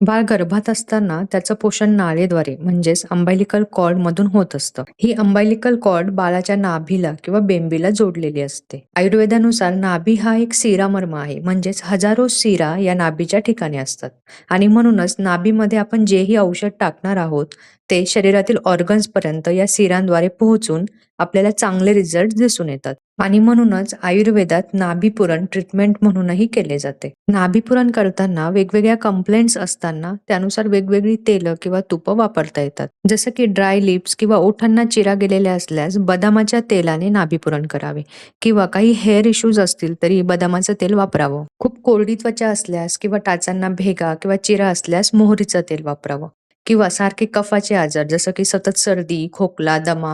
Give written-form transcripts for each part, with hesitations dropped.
बाळ गर्भात असताना त्याचं पोषण नाळेद्वारे म्हणजेच अंबायलिकल कॉर्ड मधून होत असतं. ही अंबायलिकल कॉर्ड बाळाच्या नाभीला किंवा बेंबीला जोडलेली असते. आयुर्वेदानुसार नाभी हा एक शिरामर्म आहे, म्हणजेच हजारो शिरा या नाभीच्या ठिकाणी असतात आणि म्हणूनच नाभीमध्ये आपण जेही औषध टाकणार आहोत ते शरीरातील ऑर्गन्स पर्यंत या शिरांद्वारे पोहोचून आपल्याला चांगले रिझल्ट दिसून येतात. आणि म्हणूनच आयुर्वेदात नाभीपुरण ट्रीटमेंट म्हणूनही केले जाते. नाभीपुरण करताना वेगवेगळ्या कंप्लेंट्स असताना त्यानुसार वेगवेगळी तेलं किंवा तुपं वापरता येतात. जसं की ड्राय लिप्स किंवा ओठांना चिरा गेलेल्या असल्यास बदामाच्या तेलाने नाभीपुरण करावे किंवा काही हेअर इश्यूज असतील तरी बदामाचं तेल वापरावं. खूप कोरडी त्वचा असल्यास किंवा टाचांना भेगा किंवा चिरा असल्यास मोहरीचं तेल वापरावं. किंवा सारखे कफाचे आजार जसं की सतत सर्दी, खोकला, दमा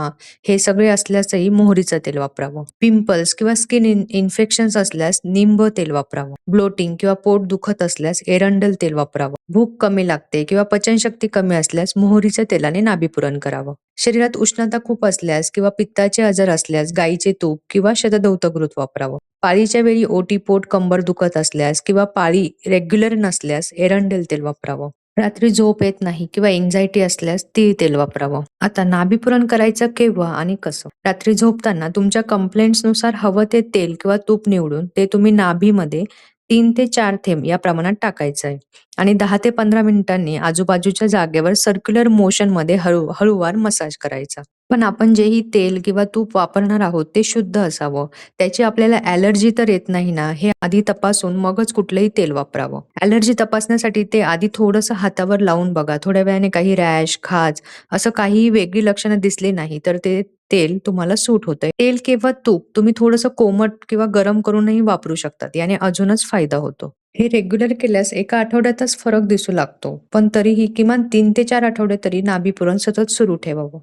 हे सगळे असल्यासही मोहरीचं तेल वापरावं. पिंपल्स किंवा स्किन इन्फेक्शन्स असल्यास निंब तेल वापरावं. ब्लोटिंग किंवा पोट दुखत असल्यास एरंडल तेल वापरावं. भूक कमी लागते किंवा पचनशक्ती कमी असल्यास मोहरीच्या तेलाने नाभीपुरण करावं. शरीरात उष्णता खूप असल्यास किंवा पित्ताचे आजार असल्यास गाईचे तूप किंवा शतधौतघृत वापरावं. पाळीच्या वेळी ओटी, पोट, कंबर दुखत असल्यास किंवा पाळी रेग्युलर नसल्यास एरंडेल तेल वापरावं. रात्री झोप येत नाही किंवा एन्झायटी असल्यास तीळ तेल वापरावं. आता नाभीपुरण करायचं केव्हा आणि कसं? रात्री झोपताना तुमच्या कंप्लेंट्सनुसार हवं ते तेल किंवा तूप निवडून ते तुम्ही नाभीमध्ये 3 ते 4 थेंब या प्रमाणात टाकायचं आहे आणि 10 ते 15 मिनिटांनी आजूबाजूच्या जागेवर सर्क्युलर मोशनमध्ये हळूवार मसाज करायचा. पण आपण जेही तेल किंवा तूप वापरणार आहोत ते शुद्ध असावं. त्याची आपल्याला ॲलर्जी तर येत नाही ना, हे आधी तपासून मगच कुठलंही तेल वापरावं. ॲलर्जी तपासण्यासाठी ते आधी थोडंसं हातावर लावून बघा. थोड्या वेळाने काही रॅश, खाज असं काहीही वेगळी लक्षणं दिसली नाही तर ते तेल तुम्हाला सूट होतंय. तेल किंवा तूप तुम्ही थोडंसं कोमट किंवा गरम करूनही वापरू शकतात. याने अजूनच फायदा होतो. हे रेग्युलर केल्यास एका आठवड्यातच फरक दिसू लागतो. पण तरीही किमान 3 ते 4 आठवडे तरी नाभीपुरण सतत सुरू ठेवावं.